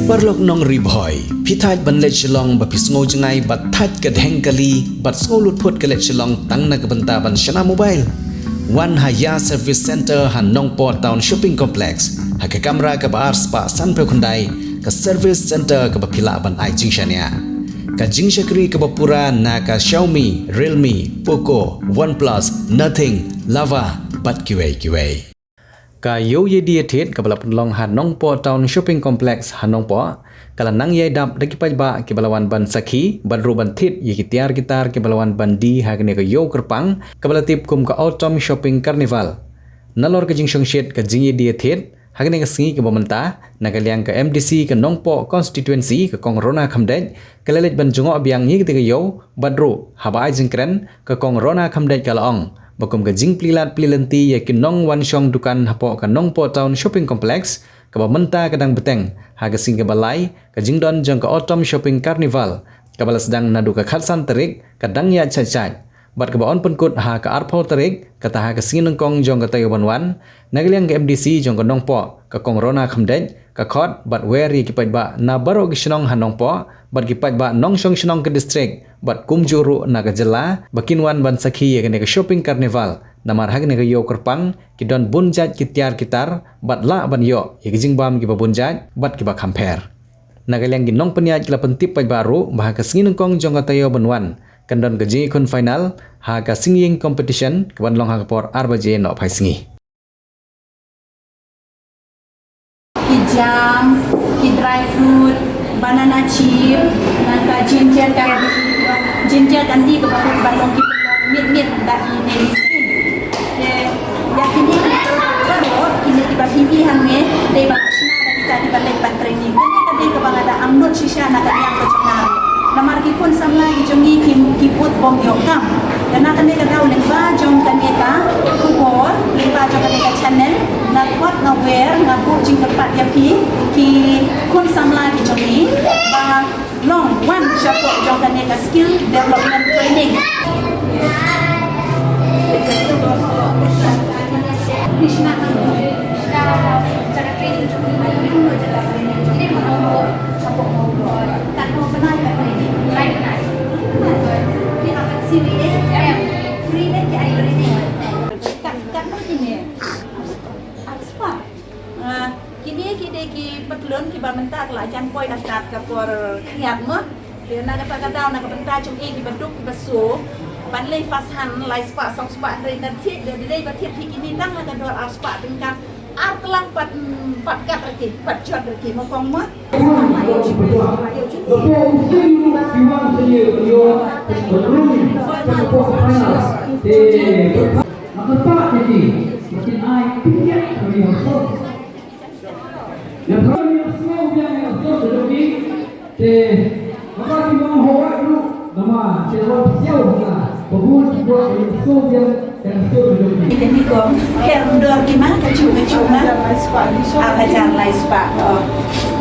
Barlok nong ribhoy, pithat ban let chlong ba pisngo jangai bat that ka dheng kali bat sngo lut phut ka let chlong tang na ka banta ban shana mobile. One Haya Service Center han Nongpo Town Shopping Complex ha ka kamera ka ba spa san pe khundai ka service center ka ba phila ban ai jingshania. Ka jingshakri ka ba pura na ka Xiaomi, Realme, Poco, OnePlus, Nothing, Lava bat kiwei. Ka yo ye dia thet ka bala penlong han Nongpo Town Shopping Complex han Nongpo kala nang ye dap daki pajba ke balawan ban sakhi badru ban thet ye kitiar gitar ke balawan bandi ha kene ka yo kerpang ka bala tip kum ka autumn shopping carnival nalor ka jingshong shet ka jing ye dia thet ha kene ka singi ke bamanta nagaliang ka MDC ka Nongpo constituency ka kong rona khamdej kalelet ban jungo abiang ye ke yo badru haba jingkren ka kong rona khamdej kalaong bakum ka jing plilat plilanti ya kinong wan shong dukan hapo ka Nongpo Town Shopping Complex ka bamenta kadang beteng ha ka sing ka balai ka jingdon jong ka autumn shopping carnival ka bala sedang nadu ka khatsan terik kadang ya chai bat ka baon penkut ha ka arpho terik kata ha ka sing nongkong jong ka tayo banwan nagaliang ka MDC jong ka Nongpo ka kong rona khamdej ka khot bat weri ki pajba na baro ki shnong ha Nongpo bat ki pajba nong shong shnong ka district bat kumjuru na ka jela bakinwan ban sakhi ya ka shopping carnival namar ha ka yo kerpang ki don bunjat ki tiar kitar bat la ban yo ye jing bam ki ba bunjat bat ki ba khamper nagaliang gi nong penya ki la pentip paj baru bah ka singin kong jong ka tayo banwan kandon ka jing kun final ha ka singing competition ka ban long ha ka por arba je no phai singi ki jam ki dry fruit banana chip nangka ginger kandi ke bakut balong ki mit da ini ya kini baru kini tiba kini hange dei bakshna da kita di balai training kini kadi ke bangada amnut shisha na yang ke channel namar ki kun samla ki jongi ki put bom yokam dan akan dia tahu lengba jong kan dia ka kubor lengba jong kan dia channel na kwat na wear na bu jing kepat ya ki kun samla ki jongi ba long one support jong kan dia ka skill development training Krishna cara training dulu cara training ini mau tak mau pernah lain ini akan sini free deh ya ini kan begini apa kini ki petlun ki bamentak la jan poi akat ka por khiat mo dia na ka dau na ka benta chung ki beduk besu ban lei fashan lai spa song spa dari nanti dari batit kini nang la ka dor spa dengan ar telang pat kat lagi pat jot lagi mo kong mo Jadi kok herndor gimana kecuma ajar lai spa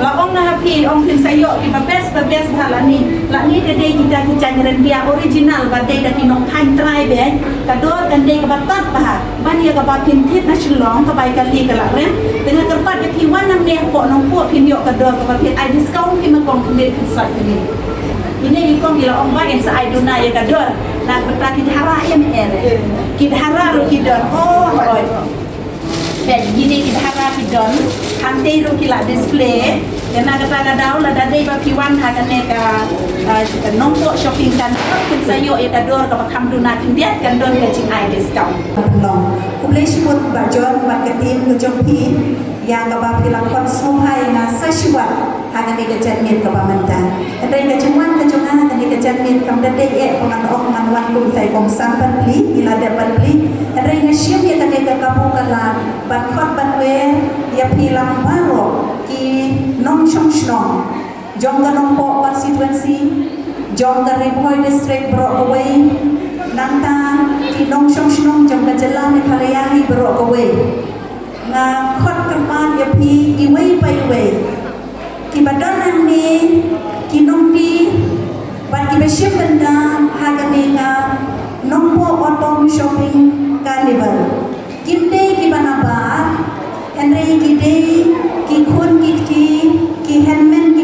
la ong na pi ong pin sayo ki bes halani la ni de kita ki jangan dia original ba de ki nong thain trai be ka dor kan de ka batat ba ban ya ka ba pin tit na chlong ka bai ka li ka la re dengan kerpat ki wan nam ne po nong po pin yo ka dor ka ba pin ai discount ki ma kong de ki sa ni ini kong ila ong ba en sa ai duna ya ka dor na peta kidhara ere kidhara ro kidon oi ben gini kidhara kidon kante ro kila display yana kata daw la dai ba piwan ha kan ka Nongpo shopping kan kun sayo e kador ka kham duna kindiat kan don ka ching ai discount long kumle shiput ba jon marketing ku jong pi yang ka ba pilang kon sohai na sashwa ha kan ka janmin ka ba manta dai ka chungwan ka chunga kan ka janmin kam dai e pangan ok man wan kum sai kong sam pan pli ila de pan pli dai na shim ye kan ka kapu kala ban khot ban we ya pilang baro ki nong shong shnong jong ka Nongpo constituency jong ka Ribhoy district bro away nangta ki nong shong shnong jong ka jela Meghalaya hi bro away nga khot kapan ya pi iway pa iway ki badon nang ni ki nong pi ban ki besyem benda hagani nga Nongpo autumn shopping carnival kinde ki banabar Henry ki day ki khun ki handman ki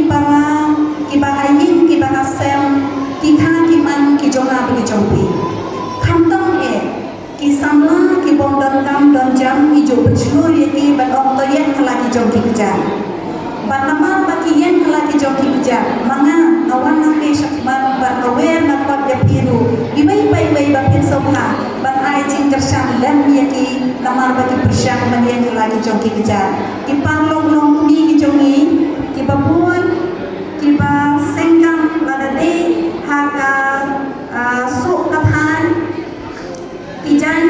lagi jom kejar. Panama bagi yen lagi jom kejar. Mana awan nanti syakman berawer nakot ya piru. Ibai bapin soha. Ban ai jing kersan dan yaki namar bagi persyang manian lagi jom kejar. Kipang long mi kijongi kibabun kiba sengkam ladade haga sok kathan kijan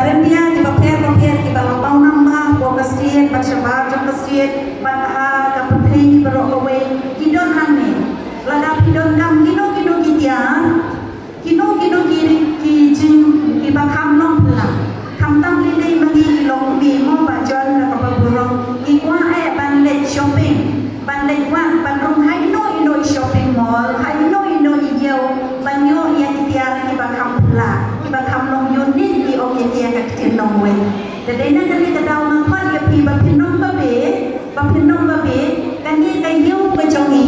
rendia kiba per kiba lapau nambah bokas diet baca jokas diet bataha kaputri berok away kidon hanne lada kidon kam kino kiri kijing kiba kam long pula kam tam lili magi long bi mo bajon na kapaburong ikwa ban let shopping ban let wan ban rong hai no shopping mall hai no yeu ban yo yang tiar kiba kam pula kiba kam long unit di o tiar ka tin long we de dena kali kadau na khot ya pi ba pin nom ba be kan ni kai yeu ba jongi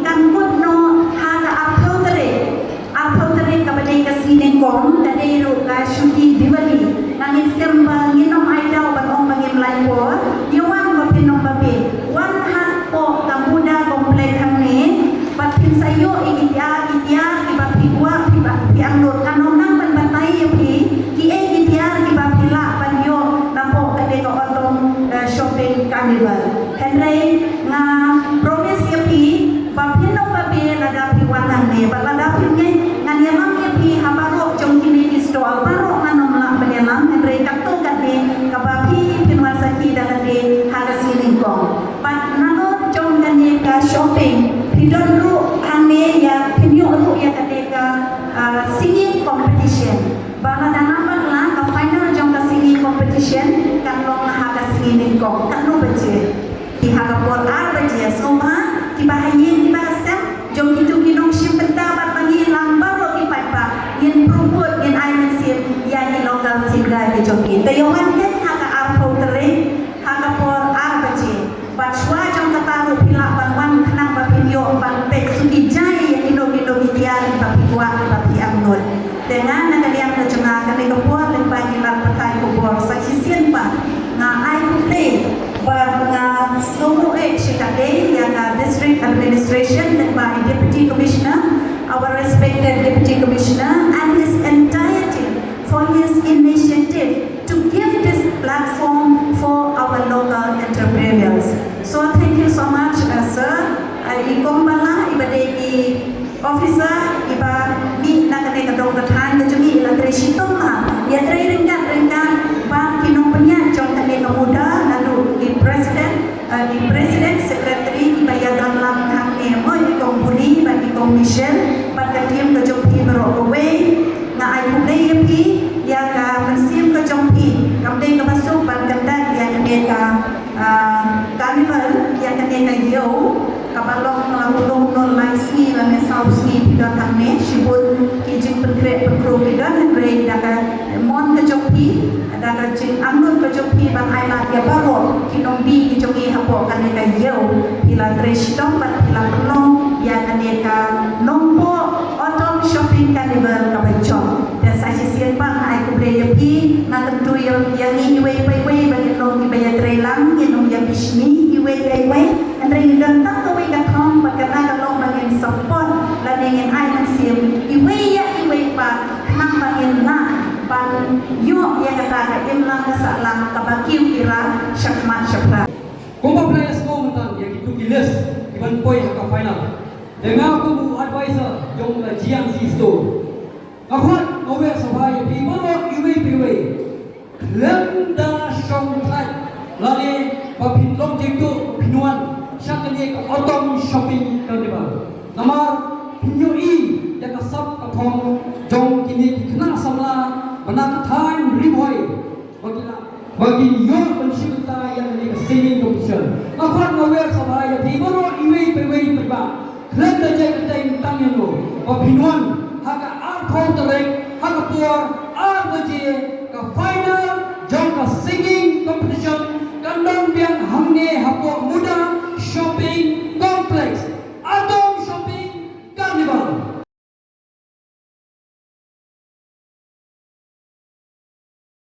kan kut no ha ka apotare ka ba dei ka sinen gom da dei ru ka shuti diwali nangin skem ba nginom ai dau ban ong bangim lai po yuan ba pin nom ba be wan hat po ka muda komplek hang ni ba pin sayo itia ki ba pi wa pi ang lot kanom nang ban batai ya pi ki itia ki ba pi la ban yo nampo ka de ko otong shopping carnival henry nga promise ya pi ba pin nom ba be lada pi wanan ne ba lada pi ngai ngan ya mam ya pi habaro jong kini ki stol baro nganom la banyalang henry kakto ka de ka ba pi pinwasaki da de haga sining ko pat nano jong kan ka shopping pidon ru hane ya pinyo ru ya ka de ka singing competition bala danaman la ka final jong ka singing competition kan long na haga sining ko kan no baje ki haga por ar baje so ma ki bahayin ki bahasa jom itu kinong ship pendapat bagi lambar ro ki pa yen propot yen ai sip ya ni local sigra di jom kita yoman ke haga ar potere haga por ar baje Bachwa jom kata ru pila banwan khnang ba pinyo ban pek suki jai ya kino tiar ba pikwa ba pi amnol dengan nagaliang na janga kami ko por len ba ki lat pakai ko por sa sisien pa nga ai ku play ba nga slow shikade ya nga district administration led by deputy commissioner our respected deputy commissioner and his entire team for his initiative to give this platform for our local entrepreneurs. So thank you so much, sir. Ikombala ibadegi officer iba mi nakane kadong kathan ke jumi electricity ma ya trai ringkat ba kinong penya jong kane muda lalu di president secretary iba ya dalam hang ne mo ikong buli ba ikong mission ba katim ke jong pi bro away na ai kumle pi ya ka mensim ke jong pi kamde ka masuk ban kandak ya kane ka carnival ya kane ka yo kabalong melahulung non laisi lame sausi pidon hamne shibun kijing pengrek penkru pidon henry daka mon kejopi daka jing amnun kejopi bang aila dia baro kinombi kijoki hapo kaneka yeu pila treshitong bat pila pelong ya kaneka nompo autumn shopping carnival kabajong dan saya siap bang ai kubre yepi na tentu yang iwe bagi long ibaya trelang yang yang bisni iwe henry dan tak ka thong ba ka na long bangin support la dengan ai man sim iwe pa nang bangin na ban yo ya kata ka imlang ka salang ka bakiu ira syakman syakra kung pa players ko mutan ya gitu giles iban poy ka final dengan aku bu advisor jong la jiang si store akhwat owe sabay pi mo iwe lenda shong thai lali pa pinlong jingtu pinuan syakani ka autumn shopping carnival namar pinyoi ya ka sab ka thong jong kini kena samla banak time riboy bagi yo pensyuta yang ni singing competition akhwat aware sabay pi mo iwe ba lenda jai tai tang yo pa pinuan haka ar khong terek haka puar ar baje ka final jong ka singing competition kandang biang hamne hapo muda